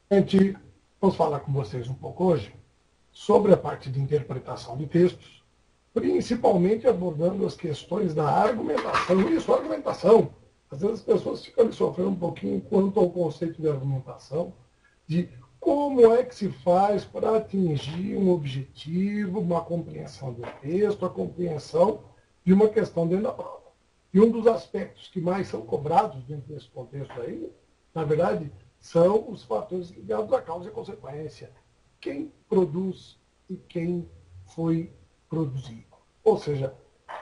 Gente, vamos falar com vocês um pouco hoje sobre a parte de interpretação de textos, principalmente abordando as questões da argumentação. Isso, argumentação. Às vezes as pessoas ficam ali sofrendo um pouquinho quanto ao conceito de argumentação, de como é que se faz para atingir um objetivo, uma compreensão do texto, a compreensão de uma questão dentro da prova. E um dos aspectos que mais são cobrados dentro desse contexto aí, na verdade, são os fatores ligados à causa e consequência. Quem produz e quem foi produzido. Ou seja,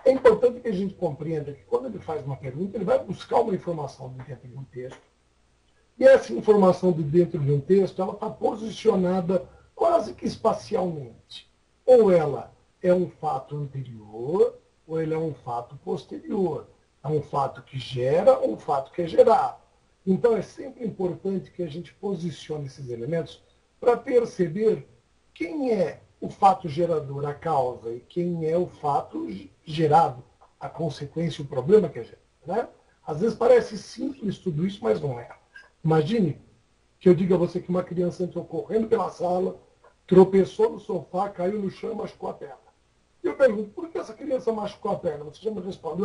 é importante que a gente compreenda que quando ele faz uma pergunta, ele vai buscar uma informação de dentro de um texto. E essa informação de dentro de um texto, ela está posicionada quase que espacialmente. Ou ela é um fato anterior, ou ele é um fato posterior. É um fato que gera ou um fato que é gerado. Então, é sempre importante que a gente posicione esses elementos para perceber quem é o fato gerador, a causa, e quem é o fato gerado, a consequência, o problema que é gerado. Né? Às vezes parece simples tudo isso, mas não é. Imagine que eu diga a você que uma criança entrou correndo pela sala, tropeçou no sofá, caiu no chão e machucou a perna. E eu pergunto, por que essa criança machucou a perna? Você já me responde,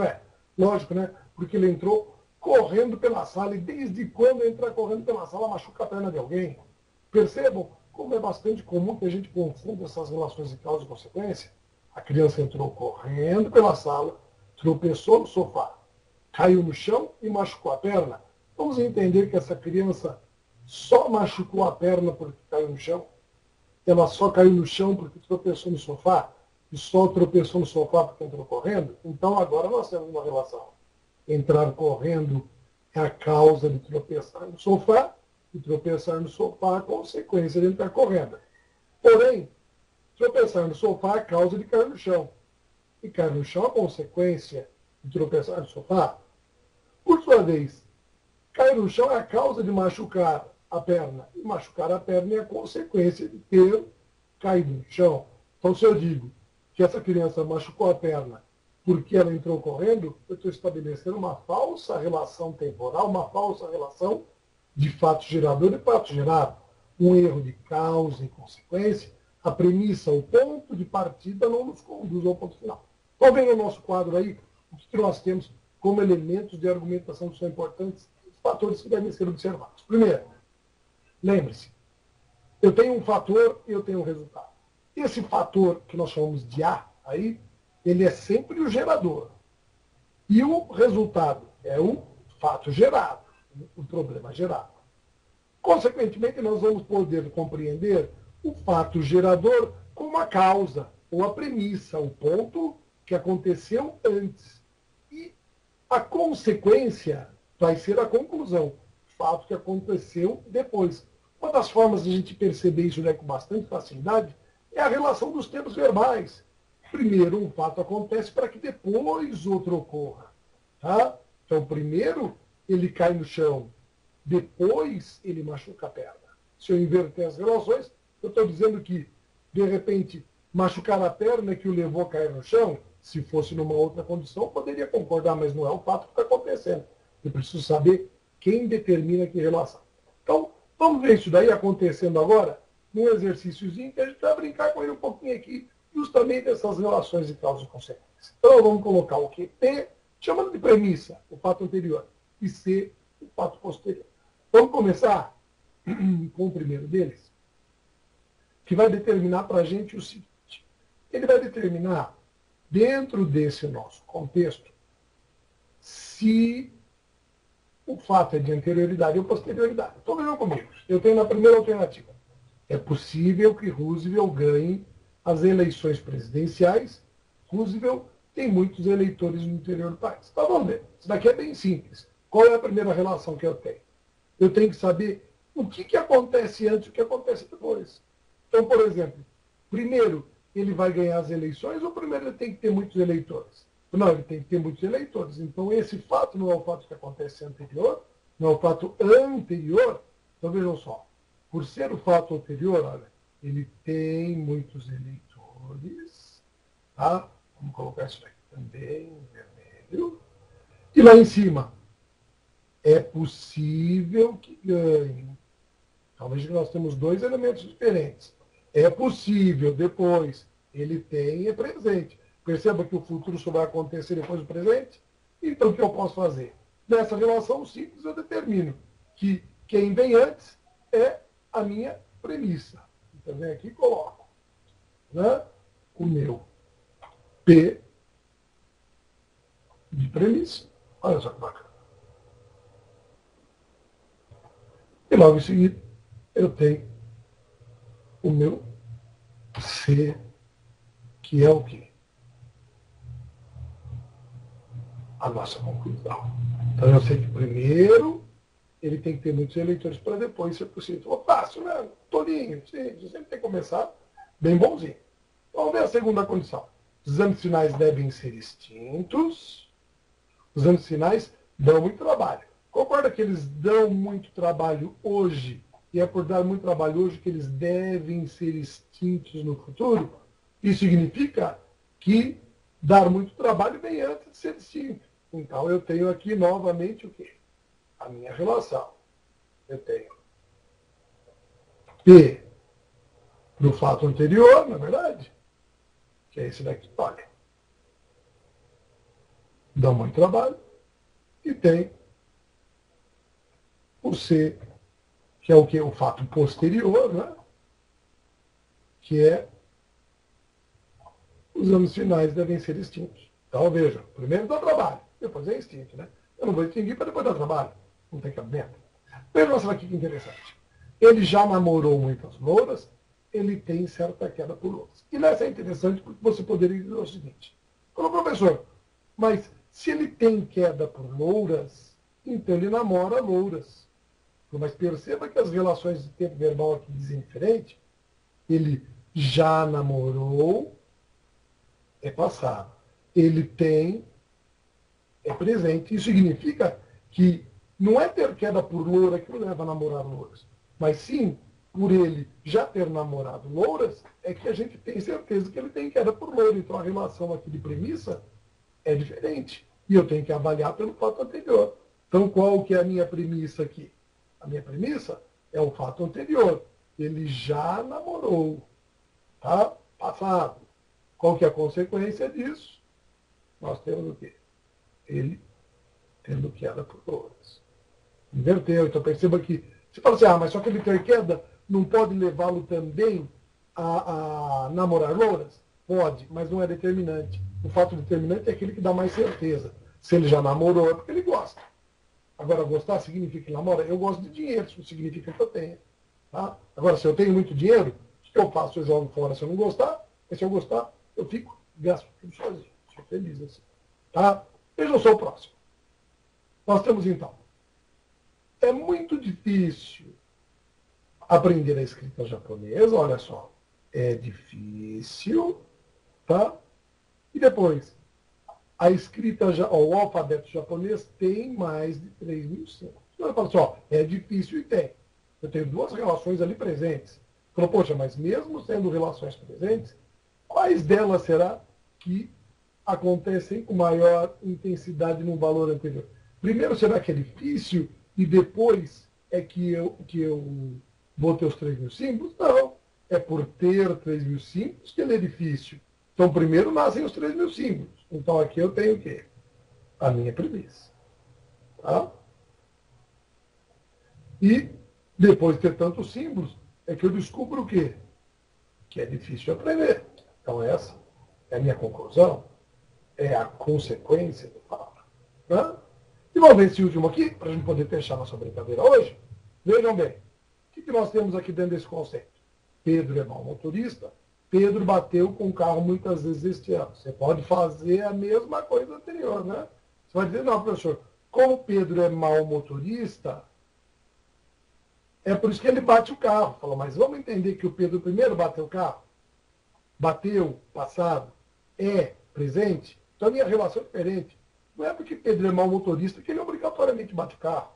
lógico, né? Porque ele entrou correndo pela sala, e desde quando entrar correndo pela sala machuca a perna de alguém? Percebam como é bastante comum que a gente confunda essas relações de causa e consequência. A criança entrou correndo pela sala, tropeçou no sofá, caiu no chão e machucou a perna. Vamos entender que essa criança só machucou a perna porque caiu no chão? Ela só caiu no chão porque tropeçou no sofá? E só tropeçou no sofá porque entrou correndo? Então agora nós temos uma relação. Entrar correndo é a causa de tropeçar no sofá, e tropeçar no sofá a consequência de entrar correndo. Porém, tropeçar no sofá é a causa de cair no chão. E cair no chão é a consequência de tropeçar no sofá. Por sua vez, cair no chão é a causa de machucar a perna. E machucar a perna é a consequência de ter caído no chão. Então, se eu digo que essa criança machucou a perna porque ela entrou correndo, eu estou estabelecendo uma falsa relação temporal, uma falsa relação de fato gerador e fato gerado. Um erro de causa e consequência. A premissa, o ponto de partida não nos conduz ao ponto final. Então, vem no nosso quadro aí o que nós temos como elementos de argumentação que são importantes, fatores que devem ser observados. Primeiro, lembre-se, eu tenho um fator e eu tenho um resultado. Esse fator que nós chamamos de A, aí, ele é sempre o gerador. E o resultado é o fato gerado, o problema gerado. Consequentemente, nós vamos poder compreender o fato gerador como a causa, ou a premissa, o ponto que aconteceu antes. E a consequência vai ser a conclusão, o fato que aconteceu depois. Uma das formas de a gente perceber isso com bastante facilidade é a relação dos tempos verbais. Primeiro um fato acontece para que depois outro ocorra. Tá? Então, primeiro ele cai no chão, depois ele machuca a perna. Se eu inverter as relações, eu estou dizendo que, de repente, machucar a perna que o levou a cair no chão, se fosse numa outra condição, eu poderia concordar, mas não é o fato que está acontecendo. Eu preciso saber quem determina que relação. Então, vamos ver isso daí acontecendo agora, num exercíciozinho que a gente vai brincar com ele um pouquinho aqui, justamente essas relações de causa e consequência. Então, vamos colocar o que? P, chamando de premissa, o fato anterior, e C, o fato posterior. Vamos começar com o primeiro deles, que vai determinar para a gente o seguinte. Ele vai determinar, dentro desse nosso contexto, se o fato é de anterioridade ou posterioridade. Então vejam comigo. Eu tenho na primeira alternativa. É possível que Roosevelt ganhe as eleições presidenciais. Roosevelt tem muitos eleitores no interior do país. Então vamos ver. Isso daqui é bem simples. Qual é a primeira relação que eu tenho? Eu tenho que saber o que acontece antes e o que acontece depois. Então, por exemplo, primeiro ele vai ganhar as eleições ou primeiro ele tem que ter muitos eleitores? Não, ele tem que ter muitos eleitores. Então, esse fato não é o fato que acontece anterior, não é o fato anterior. Então, vejam só. Por ser o fato anterior, olha, ele tem muitos eleitores. Tá? Vamos colocar isso aqui também em vermelho. E lá em cima, é possível que ganhe. Então veja que nós temos dois elementos diferentes. É possível, depois, ele tem é presente. Perceba que o futuro só vai acontecer depois do presente. Então o que eu posso fazer? Nessa relação simples eu determino que quem vem antes é a minha premissa. Então vem aqui e coloco, né, o meu P de premissa. Olha só que bacana. E logo em seguida eu tenho o meu C, que é o quê? A nossa conclusão. Então eu sei que primeiro ele tem que ter muitos eleitores para depois ser possível. Fácil, né? Tolinho, sim, você sempre tem que começar bem bonzinho. Vamos ver a segunda condição. Os exames finais devem ser extintos. Os exames finais dão muito trabalho. Concorda que eles dão muito trabalho hoje, e é por dar muito trabalho hoje que eles devem ser extintos no futuro? Isso significa que dar muito trabalho vem antes de ser extinto. Então eu tenho aqui novamente o quê? A minha relação. Eu tenho P do fato anterior, na verdade, que é esse daqui, olha. Dá muito trabalho. E tem o C, que é o que? O fato posterior, né? Que é os exames finais devem ser extintos. Então, veja, primeiro dá trabalho, depois é extinto, né? Eu não vou extinguir para depois dar trabalho. Não tem cabimento. Veja só aqui que interessante. Ele já namorou muitas louras, ele tem certa queda por louras. E nessa é interessante porque você poderia dizer o seguinte: falou, professor, mas se ele tem queda por louras, então ele namora louras. Mas perceba que as relações de tempo verbal aqui dizem diferente. Ele já namorou, é passado. Ele tem, é presente. Isso significa que não é ter queda por loura que o leva a namorar louras, mas sim, por ele já ter namorado louras, é que a gente tem certeza que ele tem queda por loura. Então a relação aqui de premissa é diferente. E eu tenho que avaliar pelo fato anterior. Então qual que é a minha premissa aqui? A minha premissa é o fato anterior. Ele já namorou. Tá? Passado. Qual que é a consequência disso? Nós temos o quê? Ele tendo queda por louras. Inverteu. Então perceba que você fala assim, mas só que ele ter queda não pode levá-lo também a namorar louras? Pode, mas não é determinante. O fato determinante é aquele que dá mais certeza. Se ele já namorou, é porque ele gosta. Agora, gostar significa que namora? Eu gosto de dinheiro, isso significa que eu tenho. Tá? Agora, se eu tenho muito dinheiro, o que eu faço? Eu jogo fora se eu não gostar, e se eu gostar, eu fico, gasto tudo sozinho. Sou feliz assim. Tá? Veja só o próximo. Nós temos, então, é muito difícil aprender a escrita japonesa, olha só. É difícil, tá? E depois, a escrita, o alfabeto japonês tem mais de 3.000 símbolos. Então, fala assim, é difícil e tem. Eu tenho duas relações ali presentes. Falou, poxa, mas mesmo sendo relações presentes, quais delas será que acontecem com maior intensidade num valor anterior? Primeiro, será que é difícil e depois é que eu vou ter os 3.000 símbolos? Não. É por ter 3.000 símbolos que ele é difícil. Então, primeiro nascem os 3.000 símbolos. Então, aqui eu tenho o quê? A minha premissa. Tá? E, depois de ter tantos símbolos, é que eu descubro o quê? Que é difícil de aprender. Então, essa é a minha conclusão. É a consequência do fato. Né? E vamos ver esse último aqui, para a gente poder fechar nossa brincadeira hoje. Vejam bem. O que nós temos aqui dentro desse conceito? Pedro é mau motorista. Pedro bateu com o carro muitas vezes este ano. Você pode fazer a mesma coisa anterior, né? Você vai dizer, não, professor, como Pedro é mau motorista, é por isso que ele bate o carro. Fala, mas vamos entender que o Pedro primeiro bateu o carro? Bateu, passado, é, presente. Então a minha relação é diferente. Não é porque Pedro é mau motorista que ele obrigatoriamente bate o carro.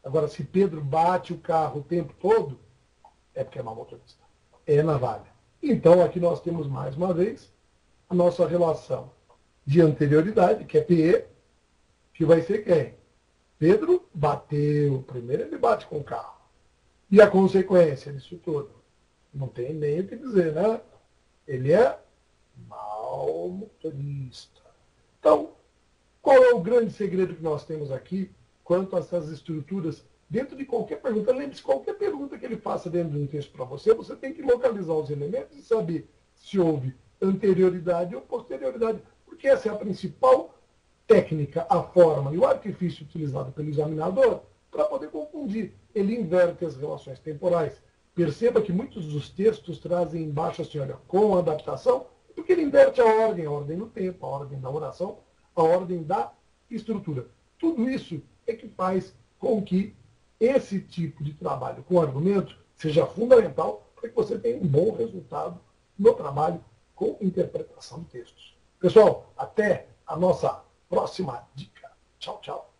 Agora, se Pedro bate o carro o tempo todo, é porque é mau motorista. É navalha. Então, aqui nós temos, mais uma vez, a nossa relação de anterioridade, que é PE, que vai ser quem? Pedro bateu. Primeiro ele bate com o carro. E a consequência disso tudo? Não tem nem o que dizer, né? Ele é mau motorista. Então, qual é o grande segredo que nós temos aqui quanto a essas estruturas? Dentro de qualquer pergunta, lembre-se, qualquer pergunta que ele faça dentro de um texto para você, você tem que localizar os elementos e saber se houve anterioridade ou posterioridade, porque essa é a principal técnica, a forma e o artifício utilizado pelo examinador para poder confundir. Ele inverte as relações temporais. Perceba que muitos dos textos trazem embaixo assim, olha, com adaptação, porque ele inverte a ordem do tempo, a ordem da oração, a ordem da estrutura. Tudo isso é que faz com que esse tipo de trabalho com argumento seja fundamental para que você tenha um bom resultado no trabalho com interpretação de textos. Pessoal, até a nossa próxima dica. Tchau, tchau.